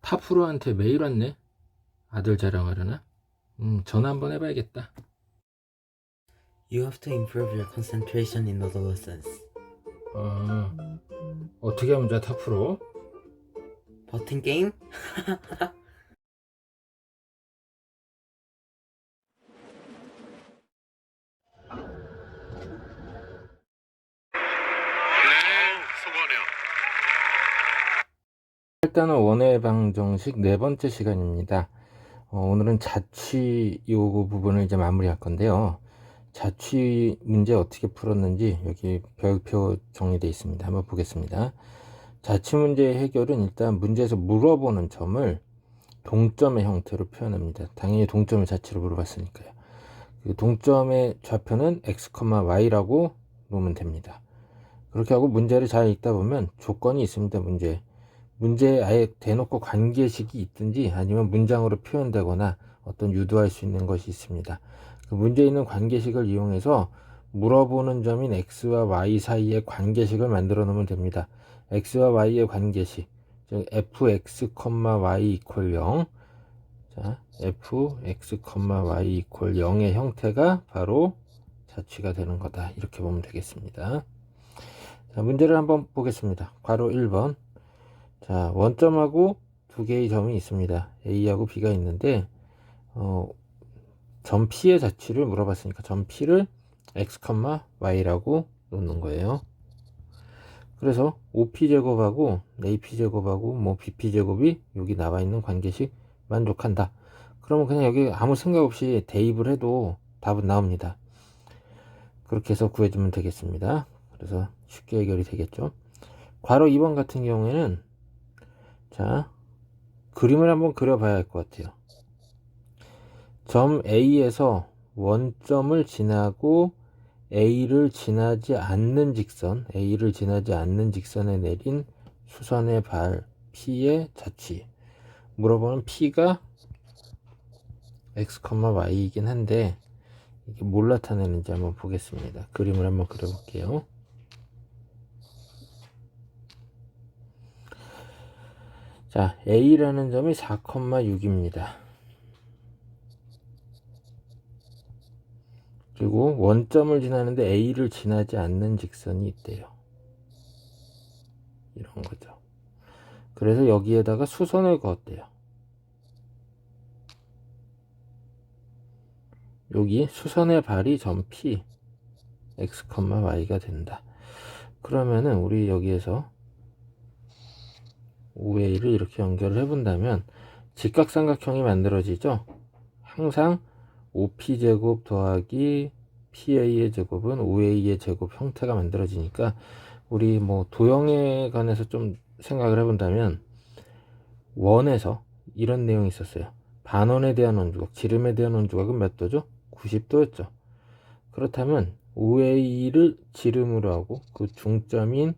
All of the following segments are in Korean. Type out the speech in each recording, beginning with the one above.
타프로한테 메일 왔네. 아들 자랑하려나? 전화 한번 해봐야겠다. You have to improve your concentration in adolescence. 어, 어떻게 하면 좋아, 타프로? 버튼 게임? 수고하네요. 일단은 원회 방정식 네 번째 시간입니다. 오늘은 자취 요 부분을 이제 마무리할 건데요. 자취 문제 어떻게 풀었는지 여기 별표 정리되어 있습니다. 한번 보겠습니다. 자취 문제의 해결은 일단 문제에서 물어보는 점을 동점의 형태로 표현합니다. 당연히 동점을 자취로 물어봤으니까요. 그 동점의 좌표는 x, y라고 놓으면 됩니다. 그렇게 하고 문제를 잘 읽다 보면 조건이 있습니다. 문제에 아예 대놓고 관계식이 있든지 아니면 문장으로 표현되거나 어떤 유도할 수 있는 것이 있습니다. 그 문제에 있는 관계식을 이용해서 물어보는 점인 x와 y 사이의 관계식을 만들어 놓으면 됩니다. x와 y의 관계식, 즉 fx, y 이퀄 0. 자, fx, y 이퀄 0의 형태가 바로 자취가 되는 거다. 이렇게 보면 되겠습니다. 자, 문제를 한번 보겠습니다. 괄호 1번. 자, 원점하고 두 개의 점이 있습니다. A하고 B가 있는데 점 P의 자취를 물어봤으니까 점 P를 x, y라고 놓는 거예요. 그래서 OP제곱하고 AP제곱하고 뭐 BP제곱이 여기 나와 있는 관계식 만족한다. 그러면 그냥 여기 아무 생각 없이 대입을 해도 답은 나옵니다. 그렇게 해서 구해주면 되겠습니다. 그래서 쉽게 해결이 되겠죠. 괄호 2번 같은 경우에는 자, 그림을 한번 그려봐야 할 것 같아요. 점 A에서 원점을 지나고 A를 지나지 않는 직선에 내린 수선의 발 P의 자취. 물어보는 P가 x, y이긴 한데 이게 뭘 나타내는지 한번 보겠습니다. 그림을 한번 그려볼게요. 자, A라는 점이 4,6입니다. 그리고 원점을 지나는데 A를 지나지 않는 직선이 있대요. 이런 거죠. 그래서 여기에다가 수선을 그었대요. 여기 수선의 발이 점 P, x, y가 된다. 그러면은 우리 여기에서 OA를 이렇게 연결을 해본다면 직각삼각형이 만들어지죠. 항상 OP제곱 더하기 PA의 제곱은 OA의 제곱 형태가 만들어지니까 우리 뭐 도형에 관해서 좀 생각을 해본다면 원에서 이런 내용이 있었어요. 반원에 대한 원주각, 지름에 대한 원주각은 몇 도죠? 90도였죠. 그렇다면 OA를 지름으로 하고 그 중점인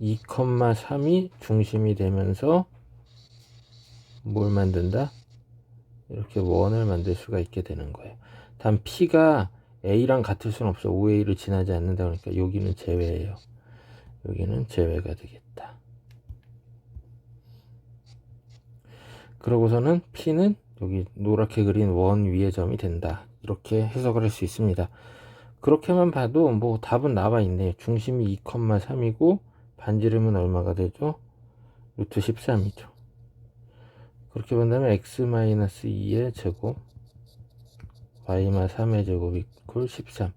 2,3이 중심이 되면서 뭘 만든다? 이렇게 원을 만들 수가 있게 되는 거예요. 단 P가 A랑 같을 수는 없어. OA를 지나지 않는다 그러니까 여기는 제외예요. 여기는 제외가 되겠다. 그러고서는 P는 여기 노랗게 그린 원 위의 점이 된다. 이렇게 해석을 할 수 있습니다. 그렇게만 봐도 뭐 답은 나와 있네요. 중심이 2,3이고 반지름은 얼마가 되죠? 루트 13이죠. 그렇게 본다면 x-2의 제곱 y-3의 제곱 이퀄 13.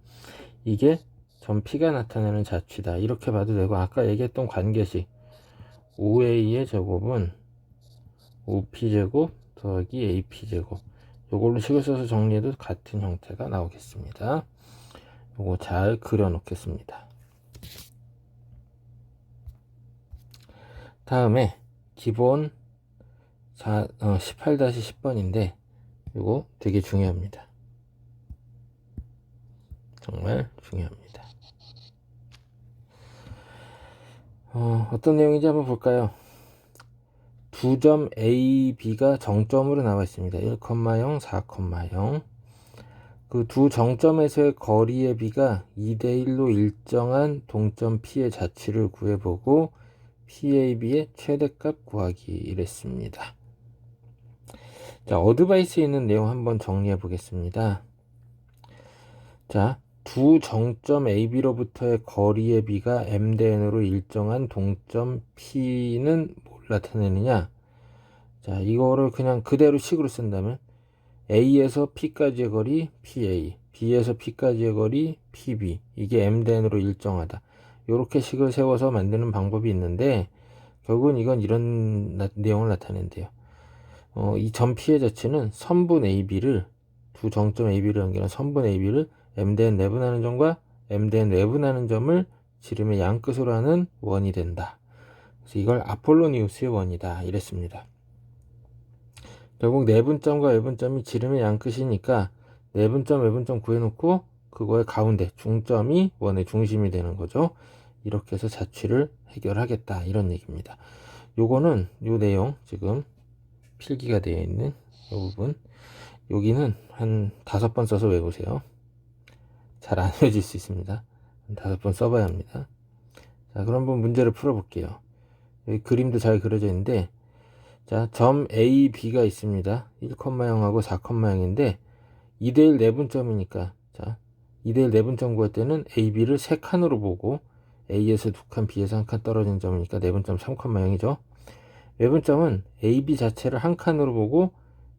이게 점 P가 나타내는 자취다. 이렇게 봐도 되고 아까 얘기했던 관계식 OA의 제곱은 OP제곱 더하기 AP제곱 요걸로 식을 써서 정리해도 같은 형태가 나오겠습니다. 요거 잘 그려 놓겠습니다. 다음에 기본 18-10번인데 요거 되게 중요합니다. 정말 중요합니다. 어떤 내용인지 한번 볼까요? 두 점 A, B가 정점으로 나와 있습니다. 1,0, 4,0. 그 두 정점에서의 거리의 B가 2대1로 일정한 동점 P의 자취를 구해보고 PAB의 최대값 구하기 이랬습니다. 자, 어드바이스에 있는 내용 한번 정리해 보겠습니다. 자, 두 정점 AB로부터의 거리의 B가 M대N으로 일정한 동점 P는 뭘 나타내느냐? 자, 이거를 그냥 그대로 식으로 쓴다면 A에서 P까지의 거리 PA, B에서 P까지의 거리 PB, 이게 M대N으로 일정하다. 이렇게 식을 세워서 만드는 방법이 있는데 결국은 이건 이런 내용을 나타낸대요. 이 점 P의 자체는 선분 AB를, 두 정점 AB를 연결한 선분 AB를 M대N 내분하는 점과 M대N 외분하는 점을 지름의 양끝으로 하는 원이 된다. 그래서 이걸 아폴로니우스의 원이다 이랬습니다. 결국 내분점과 외분점이 지름의 양끝이니까 내분점 외분점 구해놓고 그거의 가운데 중점이 원의 중심이 되는 거죠. 이렇게 해서 자취를 해결하겠다 이런 얘기입니다. 요거는 요 내용 지금 필기가 되어 있는 이 부분, 여기는 한 5번 써서 외우세요. 잘 안 외워질 수 있습니다. 5번 써봐야 합니다. 자, 그럼 한번 문제를 풀어볼게요. 여기 그림도 잘 그려져 있는데, 자, 점 A, B가 있습니다. 1,0하고 4,0인데 2대1 내분점이니까, 자, 2대1 내분점 구할 때는 A, B를 3칸으로 보고 A에서 2칸, B에서 1칸 떨어진 점이니까 내분점 3,0이죠. 외분점은 A, B 자체를 한 칸으로 보고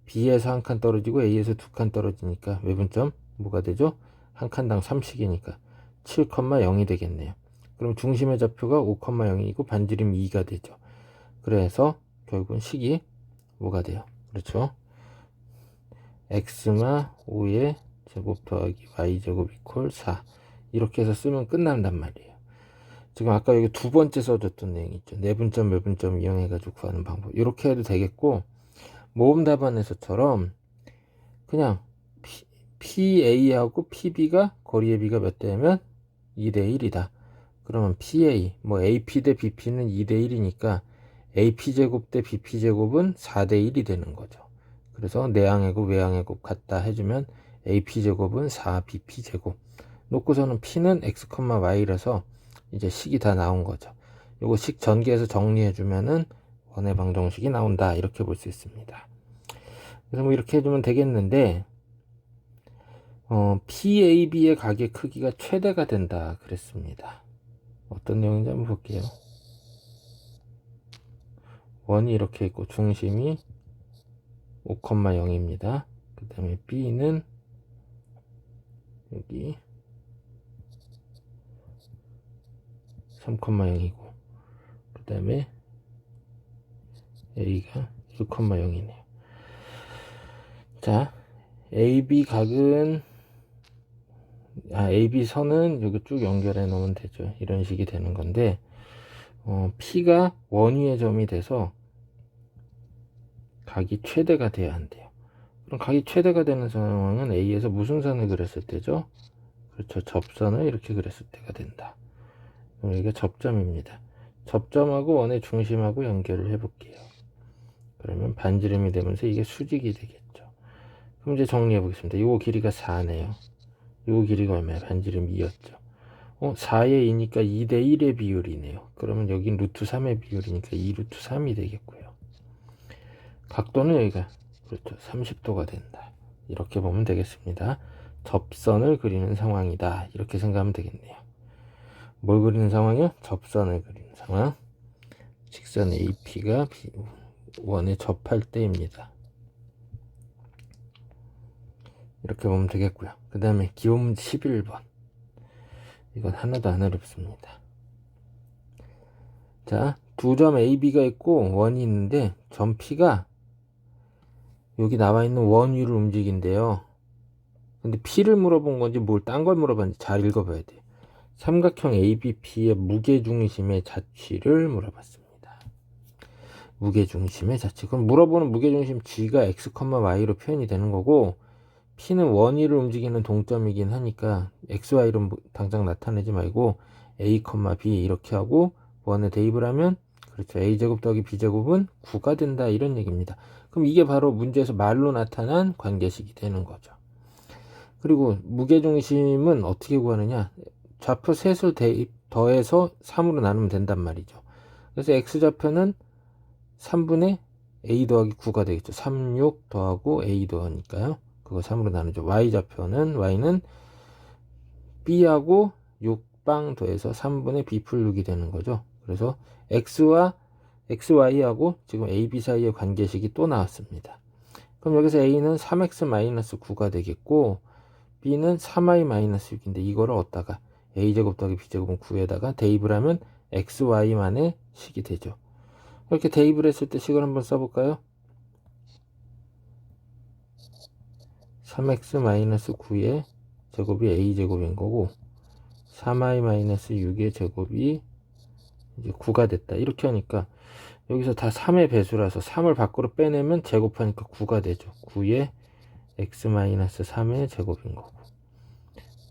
B에서 한 칸 떨어지고 A에서 2칸 떨어지니까 외분점 뭐가 되죠? 한 칸당 3씩이니까 7,0이 되겠네요. 그럼 중심의 좌표가 5,0이고 반지름이 2가 되죠. 그래서 결국은 식이 뭐가 돼요? 그렇죠? x마 5의 제곱 더하기 y제곱 이퀄 4 이렇게 해서 쓰면 끝난단 말이에요. 지금 아까 여기 두 번째 써줬던 내용 있죠. 내분점 외분점 이용해가지고 구하는 방법. 이렇게 해도 되겠고, 모음 답안에서처럼 그냥 PA하고 PB가 거리의 B가 몇 대면 2대1이다. 그러면 PA, 뭐 AP 대 BP는 2대1이니까 AP제곱 대 BP제곱은 4대1이 되는 거죠. 그래서 내항의 곱 외항의 곱 같다 해주면 AP제곱은 4BP제곱 놓고서는 P는 X, Y라서 이제 식이 다 나온 거죠. 요거 식 전개해서 정리해주면은 원의 방정식이 나온다. 이렇게 볼 수 있습니다. 그래서 뭐 이렇게 해주면 되겠는데, PAB의 각의 크기가 최대가 된다. 그랬습니다. 어떤 내용인지 한번 볼게요. 원이 이렇게 있고 중심이 5,0입니다. 그 다음에 B는 여기 3,0이고 그 다음에 A가 1,0이네요. 자, AB 각은 AB 선은 여기 쭉 연결해 놓으면 되죠. 이런 식이 되는 건데, P가 원위의 점이 돼서 각이 최대가 돼야 한대요. 그럼 각이 최대가 되는 상황은 A에서 무슨 선을 그렸을 때죠? 그렇죠. 접선을 이렇게 그렸을 때가 된다. 그럼 여기가 접점입니다. 접점하고 원의 중심하고 연결을 해볼게요. 그러면 반지름이 되면서 이게 수직이 되겠죠. 그럼 이제 정리해 보겠습니다. 요 길이가 4네요. 요 길이가 얼마야? 반지름 2였죠. 4에 2니까 2대1의 비율이네요. 그러면 여긴 루트 3의 비율이니까 2 루트 3이 되겠고요. 각도는 여기가 그렇죠. 30도가 된다. 이렇게 보면 되겠습니다. 접선을 그리는 상황이다. 이렇게 생각하면 되겠네요. 뭘 그리는 상황이요? 접선을 그리는 상황. 직선 AP가 원에 접할 때입니다. 이렇게 보면 되겠고요. 그 다음에 기호문 11번. 이건 하나도 안 어렵습니다. 자, 두 점 AB가 있고 원이 있는데 점 P가 여기 나와 있는 원 위를 움직인대요. 근데 P를 물어본 건지 뭘 딴 걸 물어봤는지 잘 읽어봐야 돼요. 삼각형 ABP의 무게중심의 자취를 물어봤습니다. 무게중심의 자취. 그럼 물어보는 무게중심 G가 X, Y로 표현이 되는 거고, P는 원위를 움직이는 동점이긴 하니까 XY로 당장 나타내지 말고 A, B 이렇게 하고 원에 대입을 하면 그렇죠. A제곱 더하기 B제곱은 9가 된다. 이런 얘기입니다. 그럼 이게 바로 문제에서 말로 나타난 관계식이 되는 거죠. 그리고 무게중심은 어떻게 구하느냐? 좌표 셋을 더해서 3으로 나누면 된단 말이죠. 그래서 x좌표는 3분의 a 더하기 9가 되겠죠. 36 더하고 a 더하니까요. 그거 3으로 나누죠. y좌표는 y는 b하고 6방 더해서 3분의 b 풀 6이 되는 거죠. 그래서 x와 xy하고 지금 a, b 사이의 관계식이 또 나왔습니다. 그럼 여기서 a는 3x-9가 되겠고 b는 3y-6인데 이거를 얻다가 a제곱 더하기 b제곱은 9에다가 대입을 하면 xy만의 식이 되죠. 이렇게 대입을 했을 때 식을 한번 써볼까요? 3x-9의 제곱이 a제곱인 거고 3y-6의 제곱이 이제 9가 됐다. 이렇게 하니까 여기서 다 3의 배수라서 3을 밖으로 빼내면 제곱하니까 9가 되죠. 9의 x-3의 제곱인 거고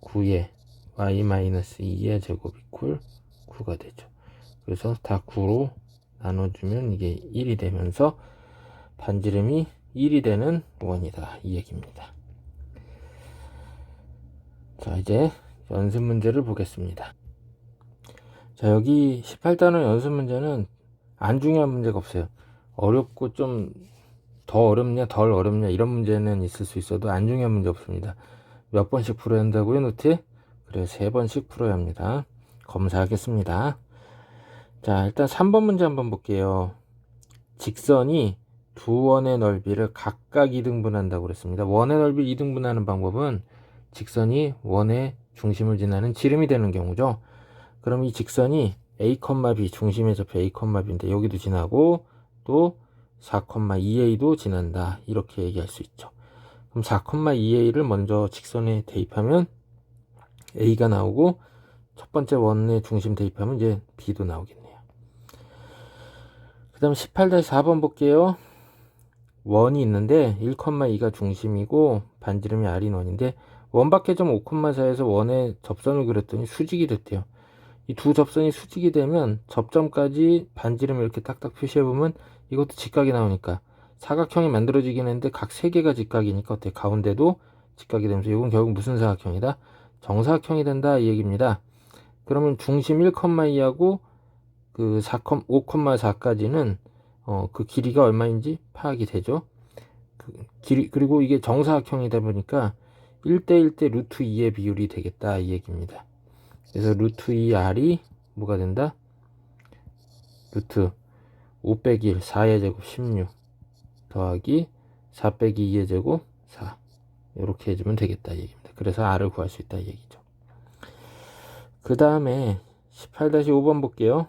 9의 y-2의 제곱 이퀄 9가 되죠. 그래서 다 9로 나눠주면 이게 1이 되면서 반지름이 1이 되는 원이다. 이 얘기입니다. 자, 이제 연습 문제를 보겠습니다. 자, 여기 18단원 연습 문제는 안 중요한 문제가 없어요. 어렵고 좀 더 어렵냐 덜 어렵냐 이런 문제는 있을 수 있어도 안 중요한 문제 없습니다. 몇 번씩 풀어야 한다고요, 노트? 그래, 3번씩 풀어야 합니다. 검사하겠습니다. 자, 일단 3번 문제 한번 볼게요. 직선이 두 원의 넓이를 각각 2등분한다고 그랬습니다. 원의 넓이 2등분하는 방법은 직선이 원의 중심을 지나는 지름이 되는 경우죠. 그럼 이 직선이 a, b 중심의 좌표 a, b인데 여기도 지나고 또 4,2a도 지난다. 이렇게 얘기할 수 있죠. 그럼 4,2a를 먼저 직선에 대입하면 a가 나오고 첫 번째 원의 중심 대입하면 이제 b도 나오겠네요. 그 다음 18-4번 볼게요. 원이 있는데 1,2가 중심이고 반지름이 r인 원인데 원박해점 5,4에서 원의 접선을 그렸더니 수직이 됐대요. 이 두 접선이 수직이 되면 접점까지 반지름을 이렇게 딱딱 표시해보면 이것도 직각이 나오니까 사각형이 만들어지긴 했는데 각 3개가 직각이니까 어때? 가운데도 직각이 되면서 이건 결국 무슨 사각형이다? 정사각형이 된다 이 얘기입니다. 그러면 중심 1,2하고 그 5,4까지는 그 길이가 얼마인지 파악이 되죠. 그리고 이게 정사각형이다 보니까 1대1대 루트 2의 비율이 되겠다 이 얘기입니다. 그래서 루트 2r이 뭐가 된다? 루트 5 빼기 1, 4의 제곱 16 더하기 4 빼기 2의 제곱 4 이렇게 해주면 되겠다 이 얘기입니다. 그래서 r을 구할 수 있다 이 얘기죠. 그 다음에 18-5번 볼게요.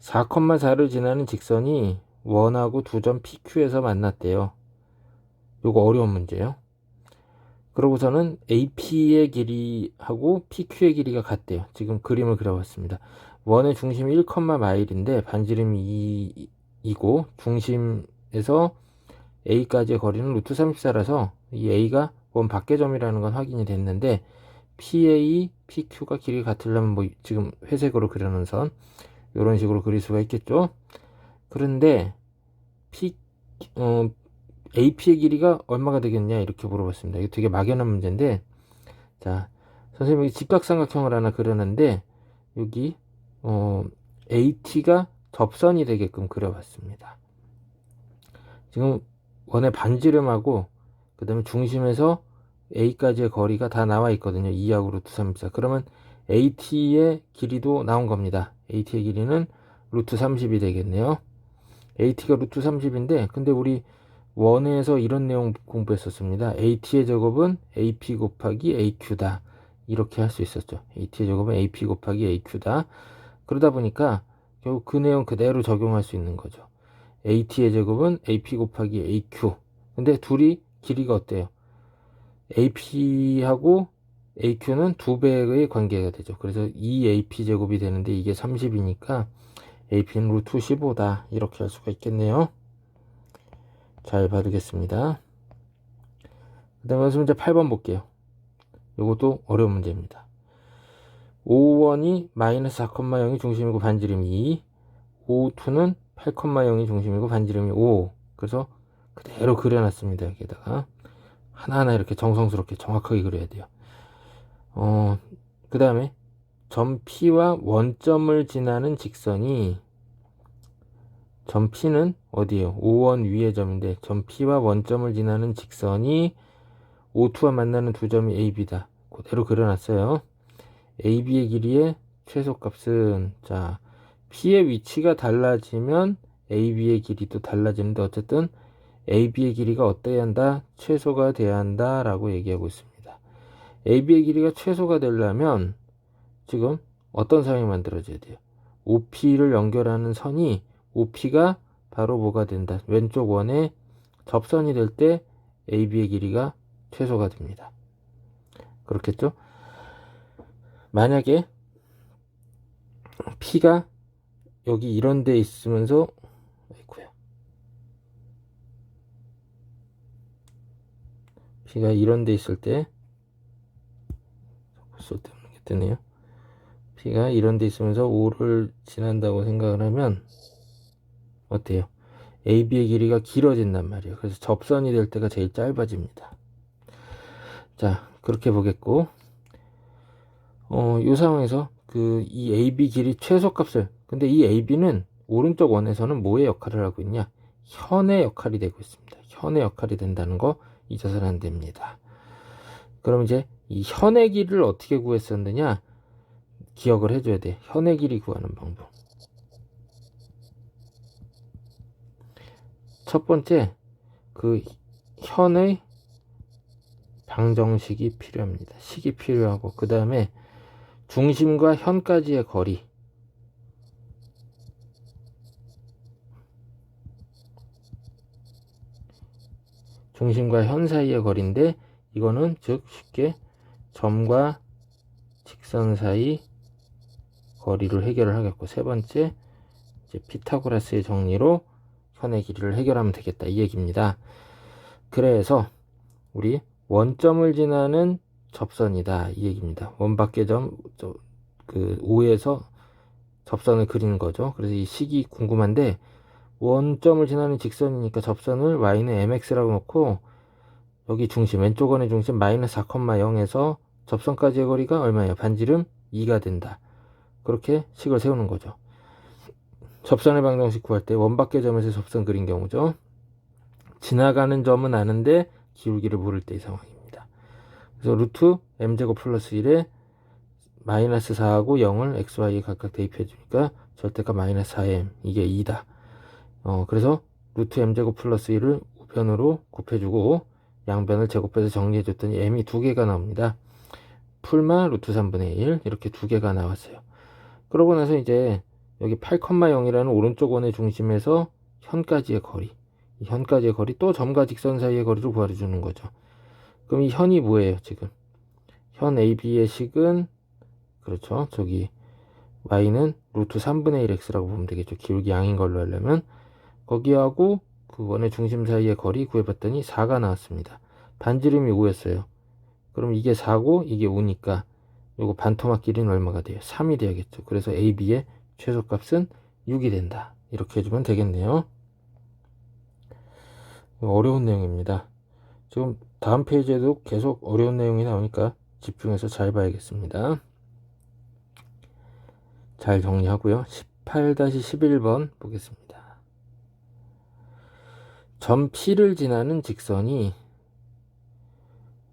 4,4를 지나는 직선이 원하고 두 점 PQ에서 만났대요. 요거 어려운 문제예요. 그러고서는 AP의 길이하고 PQ의 길이가 같대요. 지금 그림을 그려봤습니다. 원의 중심이 1,마일인데 반지름이 2이고 중심에서 A까지의 거리는 루트 34라서 이 A가 원 밖의 점이라는 건 확인이 됐는데 PA, PQ가 길이가 같으려면 뭐 지금 회색으로 그려놓은 선 이런 식으로 그릴 수가 있겠죠. 그런데 AP의 길이가 얼마가 되겠냐 이렇게 물어봤습니다. 이거 되게 막연한 문제인데 자 선생님이 직각삼각형을 하나 그렸는데 여기 AT가 접선이 되게끔 그려봤습니다. 지금 원의 반지름하고 그 다음에 중심에서 A까지의 거리가 다 나와 있거든요. 2하고 루트 34. 그러면 AT의 길이도 나온 겁니다. AT의 길이는 루트 30이 되겠네요. AT가 루트 30인데 근데 우리 원에서 이런 내용 공부했었습니다. AT의 제곱은 AP 곱하기 AQ다. 이렇게 할 수 있었죠. AT의 제곱은 AP 곱하기 AQ다. 그러다 보니까 결국 그 내용 그대로 적용할 수 있는 거죠. AT의 제곱은 AP 곱하기 AQ. 근데 둘이 길이가 어때요? AP하고 AQ는 2배의 관계가 되죠. 그래서 2AP 제곱이 되는데 이게 30이니까 AP는 루트 15다. 이렇게 할 수가 있겠네요. 잘 받으겠습니다. 그 다음에 연습 문제 8번 볼게요. 이것도 어려운 문제입니다. 5원이 마이너스 4,0이 중심이고 반지름이 2, 5,2는 8,0이 중심이고 반지름이 5. 그래서 그대로 그려놨습니다. 여기에다가 하나하나 이렇게 정성스럽게 정확하게 그려야 돼요. 그 다음에 점 P와 원점을 지나는 직선이, 점 P는 어디에요? O1 위의 점인데 점 P와 원점을 지나는 직선이 O2와 만나는 두 점이 AB다. 그대로 그려놨어요. AB의 길이의 최소값은, 자, P의 위치가 달라지면 AB의 길이도 달라지는데 어쨌든 AB의 길이가 어때야 한다? 최소가 돼야 한다 라고 얘기하고 있습니다. AB의 길이가 최소가 되려면 지금 어떤 상황이 만들어져야 돼요? OP를 연결하는 선이 OP가 바로 뭐가 된다? 왼쪽 원에 접선이 될 때 AB의 길이가 최소가 됩니다. 그렇겠죠? 만약에 P가 여기 이런 데 있으면서, 아이고야, P가 이런 데 있을 때, 쓸데없는 게 뜨네요. P가 이런 데 있으면서 O를 지난다고 생각을 하면 어때요? AB의 길이가 길어진단 말이에요. 그래서 접선이 될 때가 제일 짧아집니다. 자, 그렇게 보겠고, 이 상황에서 이 AB 길이 최소값을, 근데 이 AB는 오른쪽 원에서는 뭐의 역할을 하고 있냐? 현의 역할이 되고 있습니다. 현의 역할이 된다는 거 잊어서는 안 됩니다. 그럼 이제 이 현의 길이를 어떻게 구했었느냐? 기억을 해줘야 돼. 현의 길이 구하는 방법. 첫 번째, 그 현의 방정식이 필요합니다. 식이 필요하고, 그 다음에 중심과 현까지의 거리, 중심과 현 사이의 거리인데, 이거는 즉 쉽게 점과 직선 사이 거리를 해결을 하겠고, 세 번째 이제 피타고라스의 정리로 현의 길이를 해결하면 되겠다 이 얘기입니다. 그래서 우리 원점을 지나는 접선이다 이 얘기입니다. 원밖의 점, 그 O에서 접선을 그리는 거죠. 그래서 이 식이 궁금한데, 원점을 지나는 직선이니까 접선을 y는 mx라고 놓고, 여기 중심, 왼쪽 원의 중심 마이너스 4,0에서 접선까지의 거리가 얼마예요? 반지름 2가 된다. 그렇게 식을 세우는 거죠. 접선의 방정식 구할 때 원밖의 점에서 접선 그린 경우죠. 지나가는 점은 아는데 기울기를 모를 때의 상황입니다. 그래서 루트 m제곱 플러스 1에 마이너스 4하고 0을 xy에 각각 대입해 주니까 절대값 마이너스 4m, 이게 2다. 그래서 루트 m제곱 플러스 1을 우변으로 곱해주고 양변을 제곱해서 정리해줬더니 m이 두 개가 나옵니다. 풀마 루트 3분의 1 이렇게 두 개가 나왔어요. 그러고 나서 이제 여기 8,0이라는 오른쪽 원의 중심에서 현까지의 거리, 이 현까지의 거리 또 점과 직선 사이의 거리를 구해주는 거죠. 그럼 이 현이 뭐예요? 지금 현 AB의 식은, 그렇죠, 저기 y는 루트 3분의 1 x라고 보면 되겠죠. 기울기 양인 걸로 하려면 거기하고 그 원의 중심 사이의 거리 구해봤더니 4가 나왔습니다. 반지름이 5였어요. 그럼 이게 4고 이게 5니까 요거 반토막 길이는 얼마가 돼요? 3이 돼야겠죠. 그래서 AB의 최소값은 6이 된다. 이렇게 해주면 되겠네요. 어려운 내용입니다. 지금 다음 페이지에도 계속 어려운 내용이 나오니까 집중해서 잘 봐야겠습니다. 잘 정리하고요. 18-11번 보겠습니다. 점 P를 지나는 직선이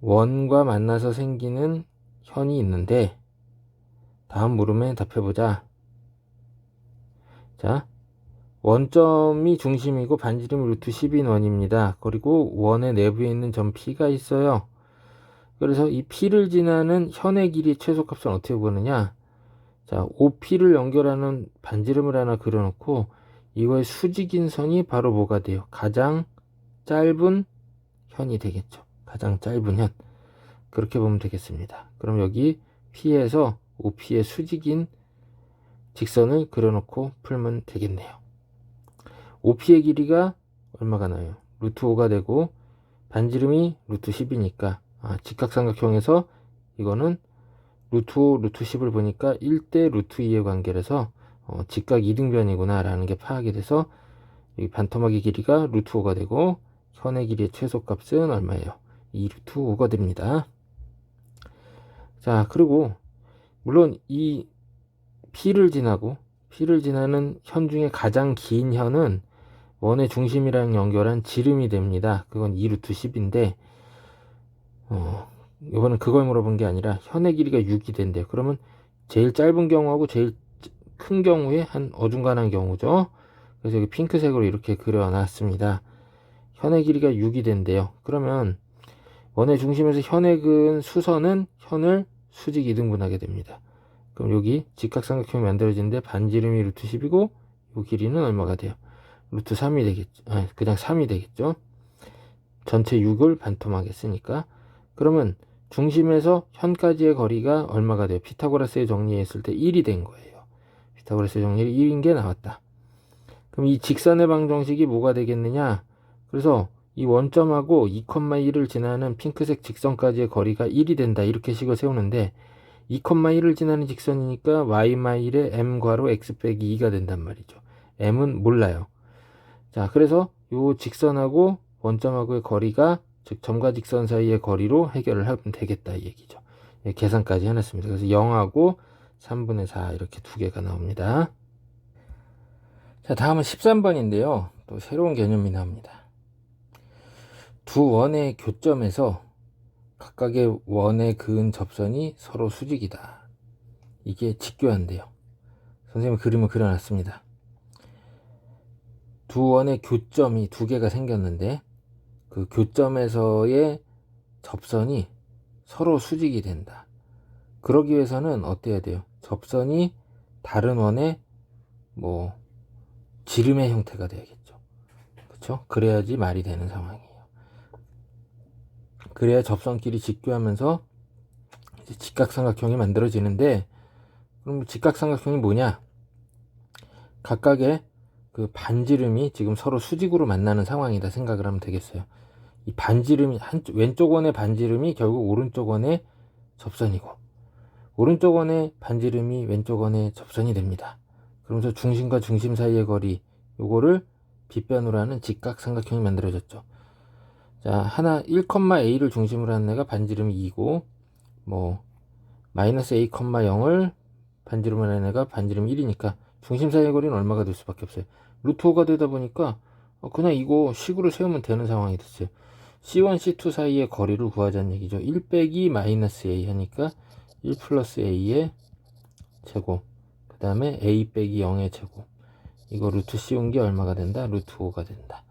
원과 만나서 생기는 현이 있는데, 다음 물음에 답해보자. 자, 원점이 중심이고 반지름이 루트 10인 원입니다. 그리고 원의 내부에 있는 점 P가 있어요. 그래서 이 P를 지나는 현의 길이 최소값은 어떻게 구하느냐? 자, OP를 연결하는 반지름을 하나 그려놓고 이거의 수직인 선이 바로 뭐가 돼요? 가장 짧은 현이 되겠죠. 가장 짧은 현. 그렇게 보면 되겠습니다. 그럼 여기 P에서 OP의 수직인 직선을 그려놓고 풀면 되겠네요. OP의 길이가 얼마가 나요? 루트 5가 되고 반지름이 루트 10이니까 직각삼각형에서 이거는 루트 5, 루트 10을 보니까 1대 루트 2의 관계라서 직각 이등변이구나 라는 게 파악이 돼서 이 반토막의 길이가 루트 5가 되고 현의 길이의 최소값은 얼마예요? 2 루트 5가 됩니다. 자, 그리고 물론 이 P를 지나는 현 중에 가장 긴 현은 원의 중심이랑 연결한 지름이 됩니다. 그건 2루트 10인데 이번엔 그걸 물어본 게 아니라 현의 길이가 6이 된대요. 그러면 제일 짧은 경우하고 제일 큰 경우에 한 어중간한 경우죠. 그래서 여기 핑크색으로 이렇게 그려놨습니다. 현의 길이가 6이 된대요. 그러면 원의 중심에서 현의 근 수선은 현을 수직 이등분하게 됩니다. 그럼 여기 직각삼각형이 만들어지는데 반지름이 루트 10이고 이 길이는 얼마가 돼요? 루트 3이 되겠죠. 그냥 3이 되겠죠. 전체 6을 반토막했으니까. 그러면 중심에서 현까지의 거리가 얼마가 돼요? 피타고라스의 정리했을 때 1이 된 거예요. 피타고라스의 정리를 1인 게 나왔다. 그럼 이 직선의 방정식이 뭐가 되겠느냐? 그래서 이 원점하고 2,1을 지나는 핑크색 직선까지의 거리가 1이 된다. 이렇게 식을 세우는데 2,1을 지나는 직선이니까 y-의 m괄호 x 빼기 2가 된단 말이죠. m은 몰라요. 자, 그래서 요 직선하고 원점하고의 거리가 즉 점과 직선 사이의 거리로 해결을 하면 되겠다 이 얘기죠. 예, 계산까지 해놨습니다. 그래서 0하고 3분의 4 이렇게 두 개가 나옵니다. 자, 다음은 13번인데요. 또 새로운 개념이 나옵니다. 두 원의 교점에서 각각의 원에 그은 접선이 서로 수직이다. 이게 직교한데요. 선생님이 그림을 그려놨습니다. 두 원의 교점이 두 개가 생겼는데 그 교점에서의 접선이 서로 수직이 된다. 그러기 위해서는 어때야 돼요? 접선이 다른 원의 지름의 형태가 돼야겠죠. 그렇죠? 그래야지 말이 되는 상황이에요. 그래야 접선끼리 직교하면서 이제 직각삼각형이 만들어지는데 그럼 직각삼각형이 뭐냐? 각각의 그 반지름이 지금 서로 수직으로 만나는 상황이다 생각을 하면 되겠어요. 이 반지름이 왼쪽 원의 반지름이 결국 오른쪽 원의 접선이고 오른쪽 원의 반지름이 왼쪽 원의 접선이 됩니다. 그러면서 중심과 중심 사이의 거리 요거를 빗변으로 하는 직각삼각형이 만들어졌죠. 자, 하나 1,a를 중심으로 하는 애가 반지름이 2고 마이너스 a,0을 반지름으로 하는 애가 반지름이 1이니까 중심 사이의 거리는 얼마가 될 수밖에 없어요. 루트 5가 되다 보니까 그냥 이거 식으로 세우면 되는 상황이 됐어요. C1, C2 사이의 거리를 구하자는 얘기죠. 1 빼기 마이너스 A 하니까 1 플러스 A의 제곱 그 다음에 A 빼기 0의 제곱 이거 루트 씌운 게 얼마가 된다? 루트 5가 된다.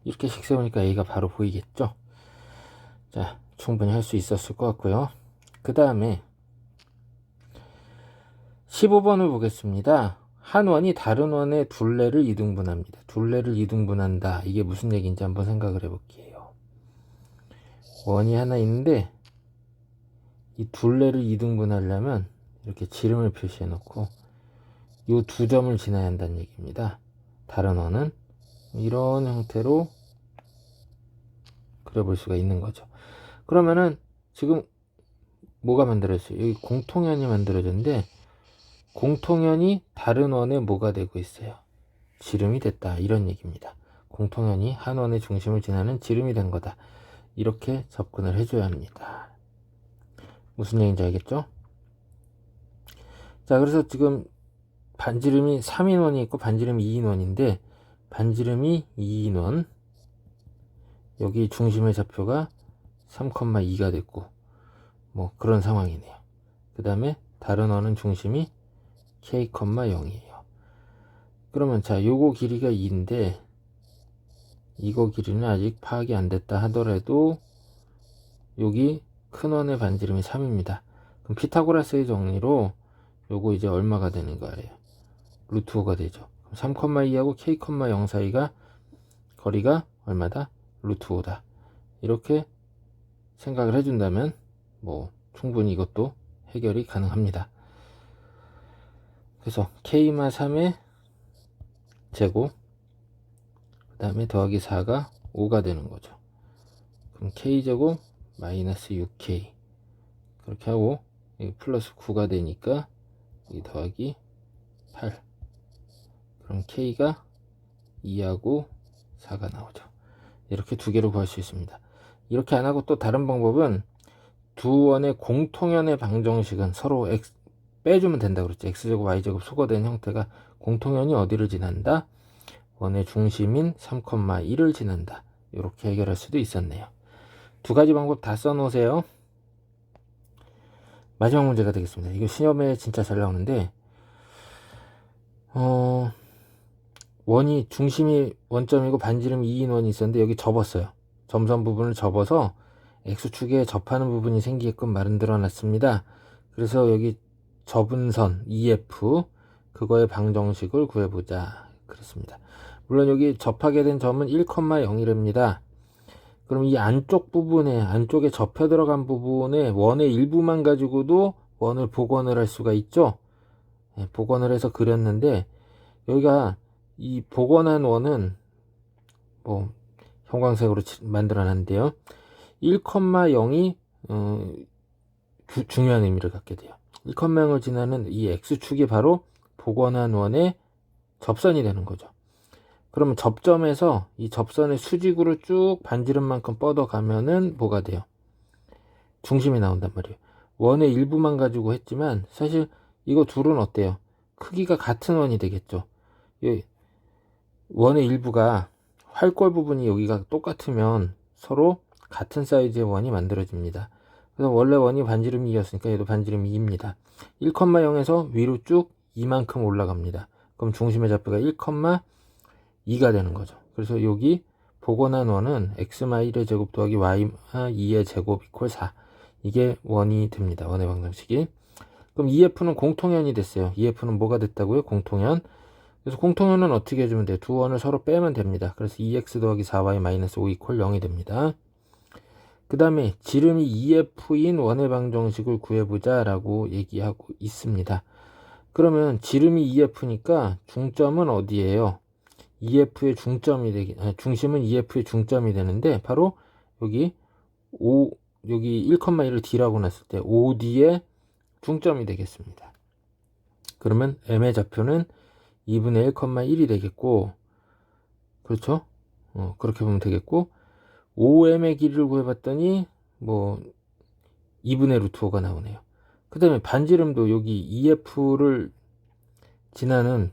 이렇게 식 세우니까 A가 바로 보이겠죠. 자, 충분히 할 수 있었을 것 같고요. 그 다음에 15번을 보겠습니다. 한 원이 다른 원의 둘레를 이등분합니다. 둘레를 이등분한다. 이게 무슨 얘기인지 한번 생각을 해볼게요. 원이 하나 있는데 이 둘레를 이등분하려면 이렇게 지름을 표시해 놓고 이 두 점을 지나야 한다는 얘기입니다. 다른 원은 이런 형태로 그려볼 수가 있는 거죠. 그러면은 지금 뭐가 만들어졌어요? 여기 공통현이 만들어졌는데 공통현이 다른 원에 뭐가 되고 있어요? 지름이 됐다. 이런 얘기입니다. 공통현이 한 원의 중심을 지나는 지름이 된 거다. 이렇게 접근을 해줘야 합니다. 무슨 얘기인지 알겠죠? 자, 그래서 지금 반지름이 3인원이 있고 반지름이 2인원인데 반지름이 2인원 여기 중심의 좌표가 3,2가 됐고 그런 상황이네요. 그 다음에 다른 원은 중심이 k,0이에요. 그러면 자, 요거 길이가 2인데 이거 길이는 아직 파악이 안 됐다 하더라도 여기 큰 원의 반지름이 3입니다. 그럼 피타고라스의 정리로 요거 이제 얼마가 되는 거예요? 루트 5가 되죠. 3,2하고 k,0 사이가 거리가 얼마다? 루트 5다. 이렇게 생각을 해준다면 충분히 이것도 해결이 가능합니다. 그래서 k마 3의 제곱 그 다음에 더하기 4가 5가 되는 거죠. 그럼 k제곱 마이너스 6k 그렇게 하고 여기 플러스 9가 되니까 여기 더하기 8 그럼 k가 2하고 4가 나오죠. 이렇게 두 개로 구할 수 있습니다. 이렇게 안 하고 또 다른 방법은 두 원의 공통현의 방정식은 서로 빼주면 된다 그랬죠. x제곱 y제곱 소거된 형태가 공통연이 어디를 지난다? 원의 중심인 3,1을 지난다. 이렇게 해결할 수도 있었네요. 두 가지 방법 다 써놓으세요. 마지막 문제가 되겠습니다. 이거 시험에 진짜 잘 나오는데 원이 중심이 원점이고 반지름이 2인 원이 있었는데 여기 접었어요. 점선 부분을 접어서 x축에 접하는 부분이 생기게끔 만들어 놨습니다. 그래서 여기 접은 선 EF 그거의 방정식을 구해보자 그랬습니다. 물론 여기 접하게 된 점은 1,0이랍니다. 그럼 이 안쪽에 접혀 들어간 부분에 원의 일부만 가지고도 원을 복원을 할 수가 있죠. 네, 복원을 해서 그렸는데 여기가 이 복원한 원은 뭐 형광색으로 만들어 놨는데요. 1,0이 중요한 의미를 갖게 돼요. 1,0을 지나는 이 x축이 바로 복원한 원의 접선이 되는 거죠. 그러면 접점에서 이 접선의 수직으로 쭉 반지름만큼 뻗어가면은 뭐가 돼요? 중심이 나온단 말이에요. 원의 일부만 가지고 했지만 사실 이거 둘은 어때요? 크기가 같은 원이 되겠죠. 원의 일부가 활골 부분이 여기가 똑같으면 서로 같은 사이즈의 원이 만들어집니다. 그래서 원래 원이 반지름 2였으니까 얘도 반지름 2입니다. 1,0에서 위로 쭉 2만큼 올라갑니다. 그럼 중심의 좌표가 1,2가 되는 거죠. 그래서 여기 복원한 원은 x-1의 제곱 더하기 y-2의 제곱 이퀄 4. 이게 원이 됩니다. 원의 방정식이. 그럼 EF는 공통연이 됐어요. EF는 뭐가 됐다고요? 공통연. 그래서 공통연은 어떻게 해주면 돼요? 두 원을 서로 빼면 됩니다. 그래서 2x 더하기 4y-5 이퀄 0이 됩니다. 그 다음에 지름이 EF인 원의 방정식을 구해보자 라고 얘기하고 있습니다. 그러면 지름이 EF니까 중점은 어디예요? EF의 중심은 EF의 중점이 되는데 바로 여기 1,1을 D라고 놨을 때 OD의 중점이 되겠습니다. 그러면 M의 좌표는 2분의 1,1이 되겠고, 그렇죠? 그렇게 보면 되겠고, OM의 길이를 구해봤더니 뭐 2분의 루트 5가 나오네요. 그 다음에 반지름도 여기 EF를 지나는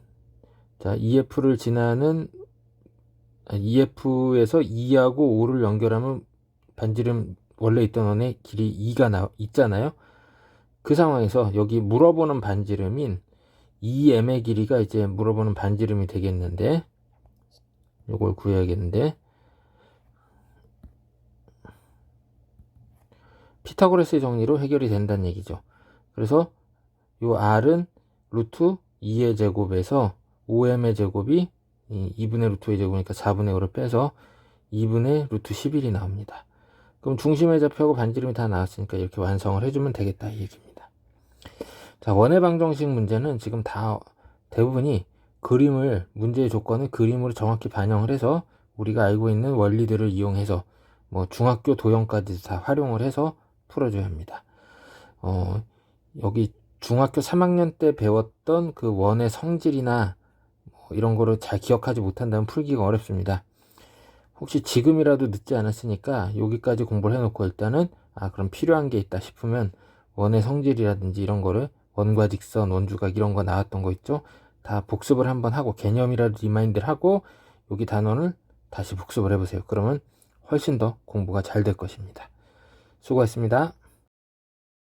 EF에서 2하고 5를 연결하면 반지름 원래 있던 원의 길이 2가 있잖아요. 그 상황에서 여기 물어보는 반지름인 2m의 길이가 이제 물어보는 반지름이 되겠는데 요걸 구해야겠는데 피타고라스의 정리로 해결이 된다는 얘기죠. 그래서 요 r은 루트 2의 제곱에서 5m의 제곱이 2분의 루트 2의 제곱이니까 4분의 5를 빼서 2분의 루트 11이 나옵니다. 그럼 중심의 좌표하고 반지름이 다 나왔으니까 이렇게 완성을 해주면 되겠다 이 얘기입니다. 자, 원의 방정식 문제는 지금 다 대부분이 문제의 조건을 그림으로 정확히 반영을 해서 우리가 알고 있는 원리들을 이용해서 뭐 중학교 도형까지 다 활용을 해서 풀어줘야 합니다. 여기 중학교 3학년 때 배웠던 그 원의 성질이나 뭐 이런 거를 잘 기억하지 못한다면 풀기가 어렵습니다. 혹시 지금이라도 늦지 않았으니까 여기까지 공부를 해놓고 일단은 그럼 필요한 게 있다 싶으면 원의 성질이라든지 이런 거를 원과 직선, 원주각 이런 거 나왔던 거 있죠? 다 복습을 한번 하고 개념이라도 리마인드를 하고 여기 단원을 다시 복습을 해보세요. 그러면 훨씬 더 공부가 잘 될 것입니다. 수고하셨습니다.